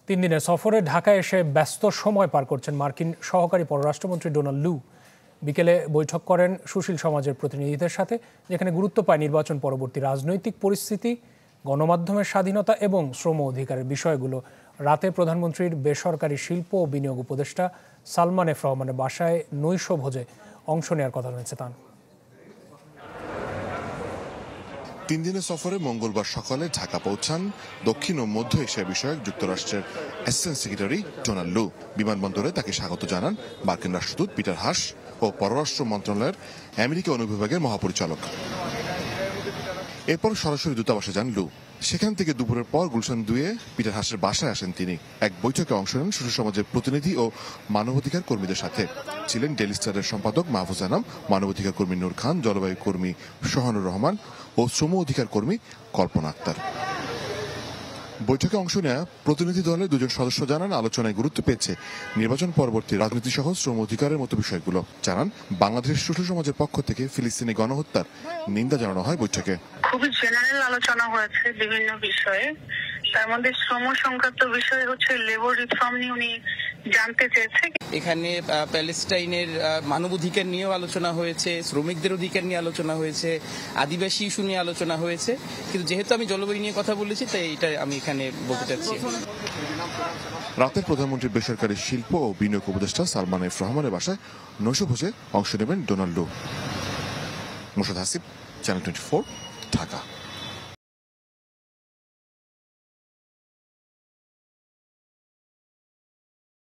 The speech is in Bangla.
3 দিনের সফরে ঢাকায় এসে ব্যস্ত সময় পার করছেন মার্কিন সহকারী পররাষ্ট্রমন্ত্রী ডোনাল্ড লু। বিকেলে বৈঠক করেন সুশীল সমাজের প্রতিনিধিদের সাথে, যেখানে গুরুত্ব পায় নির্বাচন পরবর্তী রাজনৈতিক পরিস্থিতি, গণমাধ্যমের স্বাধীনতা এবং শ্রম অধিকারের বিষয়গুলো। রাতে প্রধানমন্ত্রীর বেসরকারি শিল্প ও বিনিয়োগ উপদেষ্টা সালমান এফ রহমানের বাসায় নৈশভোজে অংশ নেওয়ার কথা রয়েছে তাঁর। 3 দিনের সফরে মঙ্গলবার সকালে ঢাকা পৌঁছান দক্ষিণ ও মধ্য এশিয়া বিষয়ক যুক্তরাষ্ট্রের অ্যাসিস্ট্যান্ট সেক্রেটারি ডোনাল্ড লু। বিমানবন্দরে তাকে স্বাগত জানান মার্কিন রাষ্ট্রদূত পিটার হাস ও পররাষ্ট্র মন্ত্রণালয়ের আমেরিকা অনুবিভাগের মহাপরিচালক। এরপর সরাসরি দূতাবাসে যান লু। সেখান থেকে দুপুরের পর গুলশান 2-এ পিটার হাসের বাসায় আসেন তিনি। এক বৈঠকে অংশ নেন সুশীল সমাজের প্রতিনিধি ও মানবাধিকার কর্মীদের সাথে। ছিলেন ডেইলি স্টারের সম্পাদক মাহফুজ আনাম, মানবাধিকার কর্মী নূর খান, জলবায়ু কর্মী সোহানুর রহমান ও শ্রম অধিকার কর্মী কল্পনা আক্তার। বৈঠকে অংশ নেওয়া প্রতিনিধি দলের 2 জন সদস্য জানান, আলোচনায় গুরুত্ব পেয়েছে নির্বাচন পরবর্তী রাজনীতি সহ শ্রম অধিকারের মতো বিষয়গুলো। জানান, বাংলাদেশের সুশীল সমাজের পক্ষ থেকে ফিলিস্তিনি গণহত্যার নিন্দা জানানো হয় বৈঠকে। খুবই জেনারেল আলোচনা হয়েছে বিভিন্ন বিষয়ে। তার মধ্যে শ্রম সংক্রান্ত বিষয় হচ্ছে লেবার রিফর্ম নিয়ে উনি জানতে চেয়েছে। এখানে প্যালেস্টাইনের মানবাধিকার নিয়েও আলোচনা হয়েছে, শ্রমিকদের অধিকার নিয়ে আলোচনা হয়েছে, আদিবাসী ইস্যু নিয়ে আলোচনা হয়েছে। কিন্তু যেহেতু আমি জলবায়ু নিয়ে কথা বলেছি, তাই এটা আমি এখানে বলতে চাচ্ছি। রাতে প্রধানমন্ত্রীর বেসরকারি শিল্প ও বিনিয়োগ উপদেষ্টা সালমান এফ রহমানের বাসায় নৈশভোজে অংশ নেবেন ডোনাল্ড লু। মোর্শেদ হাসিব, চ্যানেল 24, ঢাকা।